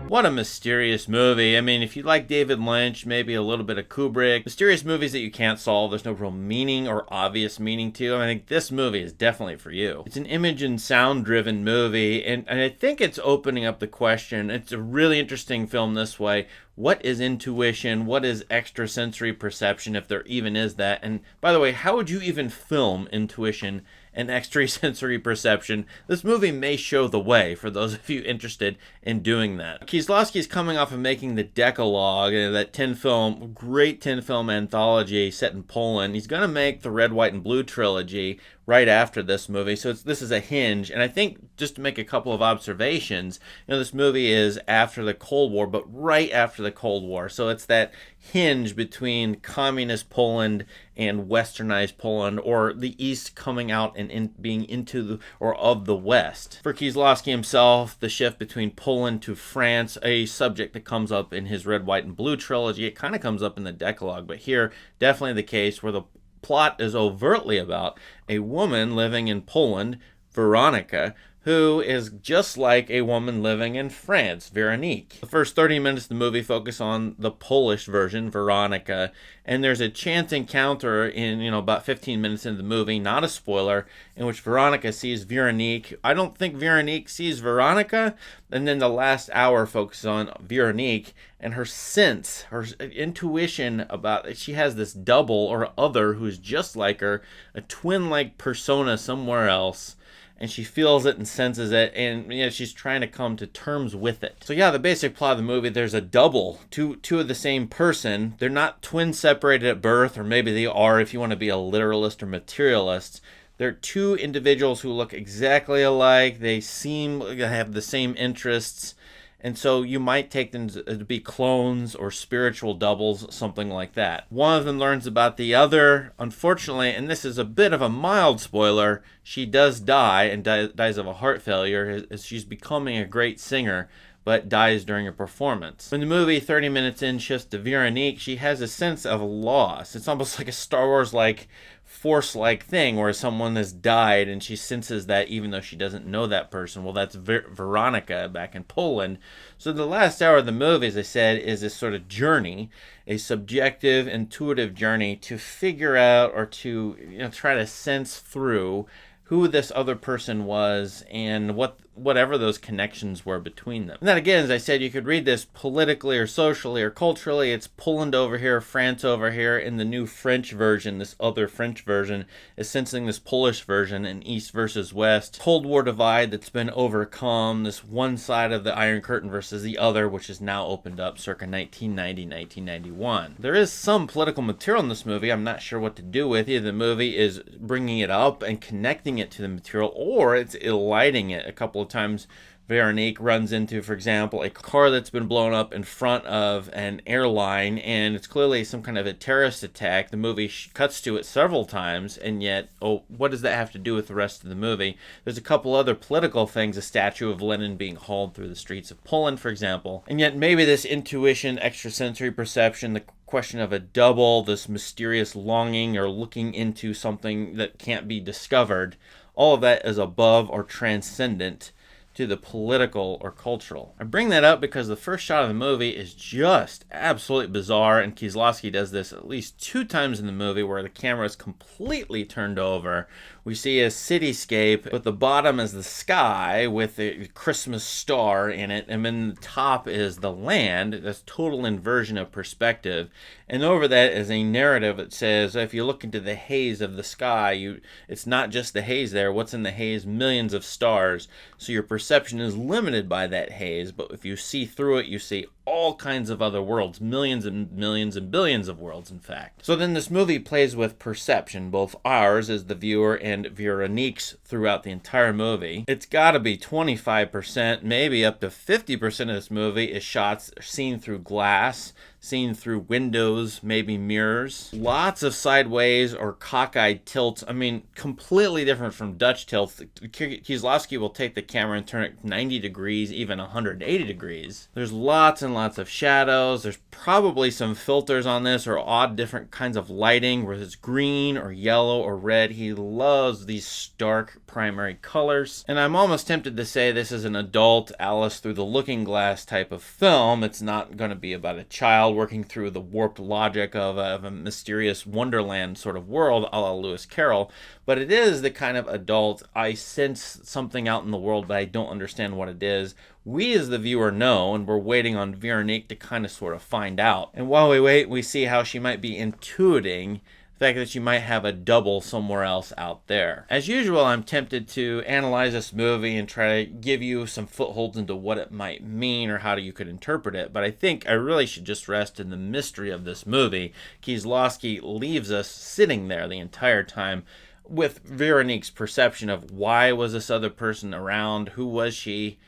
What a mysterious movie. I mean, if you like David Lynch, maybe a little bit of Kubrick, mysterious movies that you can't solve, there's no real meaning or obvious meaning to. I think this movie is definitely for you. It's an image and sound driven movie, and I think it's opening up the question. It's a really interesting film this way. What is intuition? What is extrasensory perception, if there even is that? And by the way, how would you even film intuition and extrasensory perception? This movie may show the way for those of you interested in doing that. Kieslowski's coming off of making the Decalogue, that 10-film, great 10-film anthology set in Poland. He's going to make the Red, White, and Blue trilogy right after this movie, so this is a hinge. And I think, just to make a couple of observations, this movie is after the Cold War, but right after the Cold War, so it's that hinge between communist Poland and westernized Poland, or the East coming out and being into the, or of the West. For Kieslowski himself, the shift between Poland to France, a subject that comes up in his Red, White, and Blue trilogy. It kind of comes up in the Decalogue, but here, definitely the case where the plot is overtly about a woman living in Poland, Veronica, who is just like a woman living in France, Veronique. The first 30 minutes of the movie focus on the Polish version, Veronica, and there's a chance encounter in, about 15 minutes into the movie, not a spoiler, in which Veronica sees Veronique. I don't think Veronique sees Veronica, and then the last hour focuses on Veronique and her sense, her intuition about, she has this double or other who's just like her, a twin-like persona somewhere else, and she feels it and senses it, and she's trying to come to terms with it. So yeah, the basic plot of the movie, there's a double, two of the same person. They're not twins separated at birth, or maybe they are if you want to be a literalist or materialist. They're two individuals who look exactly alike. They seem to have the same interests. And so you might take them to be clones or spiritual doubles, something like that. One of them learns about the other. Unfortunately, and this is a bit of a mild spoiler, she does die and dies of a heart failure as she's becoming a great singer, but dies during a performance. When the movie, 30 minutes in, shifts to Veronique, she has a sense of loss. It's almost like a Star Wars-like, Force-like thing where someone has died and she senses that even though she doesn't know that person. Well, that's Veronica back in Poland. So the last hour of the movie, as I said, is this sort of journey, a subjective, intuitive journey to figure out or to try to sense through who this other person was and whatever those connections were between them. And then again, as I said, you could read this politically or socially or culturally. It's Poland over here, France over here. In the new French version, this other French version is sensing this Polish version, an East versus West. Cold War divide that's been overcome, this one side of the Iron Curtain versus the other, which is now opened up circa 1990, 1991. There is some political material in this movie I'm not sure what to do with. Either the movie is bringing it up and connecting it to the material, or it's eliding it. A couple of times Veronique runs into, for example, a car that's been blown up in front of an airline, and it's clearly some kind of a terrorist attack. The movie cuts to it several times, and yet, what does that have to do with the rest of the movie? There's a couple other political things, a statue of Lenin being hauled through the streets of Poland, for example, and yet maybe this intuition, extrasensory perception, the question of a double, this mysterious longing or looking into something that can't be discovered, all of that is above or transcendent to the political or cultural. I bring that up because the first shot of the movie is just absolutely bizarre, and Kieslowski does this at least 2 times in the movie where the camera is completely turned over. We see a cityscape, but the bottom is the sky with a Christmas star in it, and then the top is the land. That's total inversion of perspective. And over that is a narrative that says, if you look into the haze of the sky, it's not just the haze there. What's in the haze? Millions of stars. So your perception is limited by that haze, but if you see through it, you see all kinds of other worlds, millions and millions and billions of worlds, in fact. So then this movie plays with perception, both ours as the viewer and Veronique's throughout the entire movie. It's got to be 25%, maybe up to 50% of this movie is shots seen through glass, seen through windows, maybe mirrors. Lots of sideways or cockeyed tilts. I mean, completely different from Dutch tilts. Kieslowski will take the camera and turn it 90 degrees, even 180 degrees. There's lots and lots of shadows. There's probably some filters on this or odd different kinds of lighting, whether it's green or yellow or red. He loves these stark primary colors. And I'm almost tempted to say this is an adult Alice through the looking glass type of film. It's not going to be about a child working through the warped logic of a mysterious wonderland sort of world a la Lewis Carroll, but it is the kind of adult, I sense something out in the world but I don't understand what it is. We as the viewer know, and we're waiting on Veronique to kind of sort of find out. And while we wait, we see how she might be intuiting the fact that she might have a double somewhere else out there. As usual, I'm tempted to analyze this movie and try to give you some footholds into what it might mean or how you could interpret it, but I think I really should just rest in the mystery of this movie. Kieslowski leaves us sitting there the entire time with Veronique's perception of why was this other person around, who was she,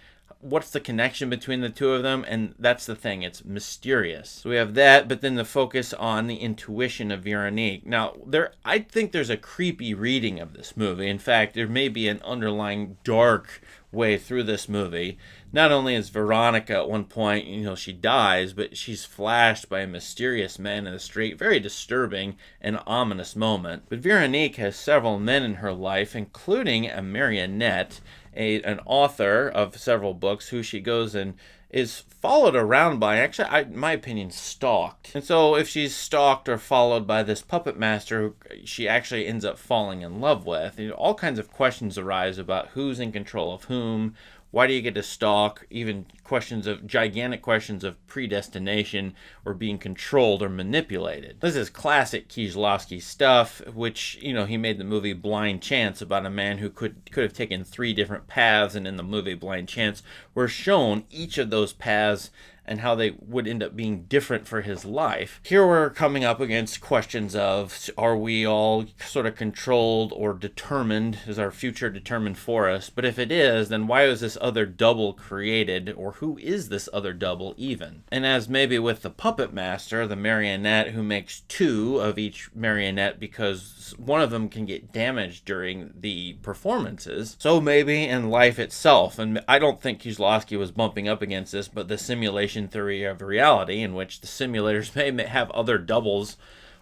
what's the connection between the two of them, and that's the thing, it's mysterious. So we have that, but then the focus on the intuition of Veronique. Now, I think there's a creepy reading of this movie. In fact, there may be an underlying dark way through this movie. Not only is Veronica at one point, she dies, but she's flashed by a mysterious man in the street. Very disturbing and ominous moment. But Veronique has several men in her life, including a marionette, an author of several books who she goes and is followed around by, actually, in my opinion, stalked. And so if she's stalked or followed by this puppet master who she actually ends up falling in love with, all kinds of questions arise about who's in control of whom. Why do you get to stalk? Even gigantic questions of predestination or being controlled or manipulated. This is classic Kieslowski stuff, which, he made the movie Blind Chance about a man who could have taken 3 different paths, and in the movie Blind Chance we're shown each of those paths and how they would end up being different for his life. Here we're coming up against questions of, are we all sort of controlled or determined? Is our future determined for us? But if it is, then why was this other double created? Or who is this other double even? And as maybe with the puppet master, the marionette who makes 2 of each marionette because one of them can get damaged during the performances, so maybe in life itself, and I don't think Kieslowski was bumping up against this, but the simulation theory of reality, in which the simulators may have other doubles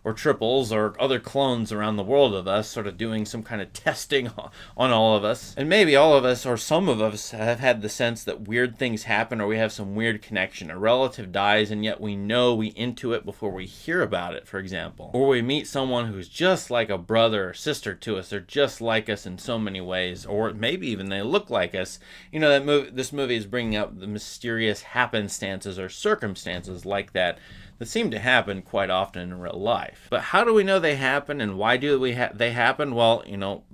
or triples or other clones around the world of us, sort of doing some kind of testing on all of us. And maybe all of us or some of us have had the sense that weird things happen, or we have some weird connection. A relative dies and yet we know, we intuit before we hear about it, for example. Or we meet someone who's just like a brother or sister to us. They're just like us in so many ways, or maybe even they look like us. This movie is bringing up the mysterious happenstances or circumstances like that seem to happen quite often in real life. But how do we know they happen, and why do they happen? Well,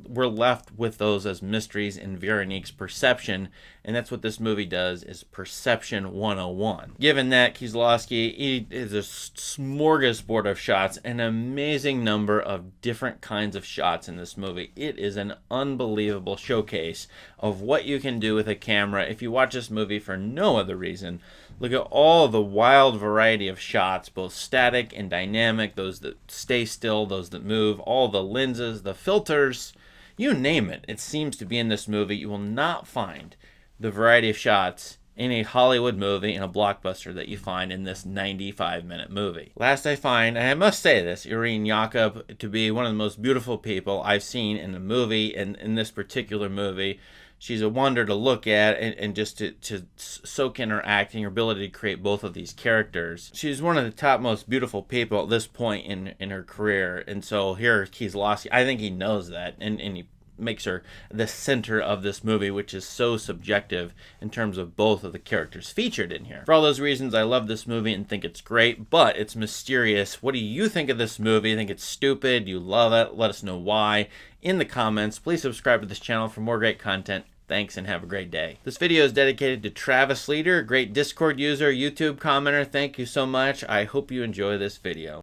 we're left with those as mysteries in Veronique's perception, and that's what this movie does, is Perception 101. Given that, Kieslowski is a smorgasbord of shots, an amazing number of different kinds of shots in this movie. It is an unbelievable showcase of what you can do with a camera if you watch this movie for no other reason. Look at all the wild variety of shots, both static and dynamic, those that stay still, those that move, all the lenses, the filters, you name it. It seems to be in this movie. You will not find the variety of shots in a Hollywood movie, in a blockbuster, that you find in this 95-minute movie. Last I find, and I must say this, Irene Jacob to be one of the most beautiful people I've seen in a movie, and in this particular movie. She's a wonder to look at, and just to soak in her acting, her ability to create both of these characters. She's one of the top most beautiful people at this point in her career, and so here Kieslowski, I think he knows that, and he makes her the center of this movie, which is so subjective in terms of both of the characters featured in here. For all those reasons, I love this movie and think it's great, but it's mysterious. What do you think of this movie? You think it's stupid? You love it? Let us know why in the comments. Please subscribe to this channel for more great content. Thanks and have a great day. This video is dedicated to Travis Leader, a great Discord user, YouTube commenter. Thank you so much. I hope you enjoy this video.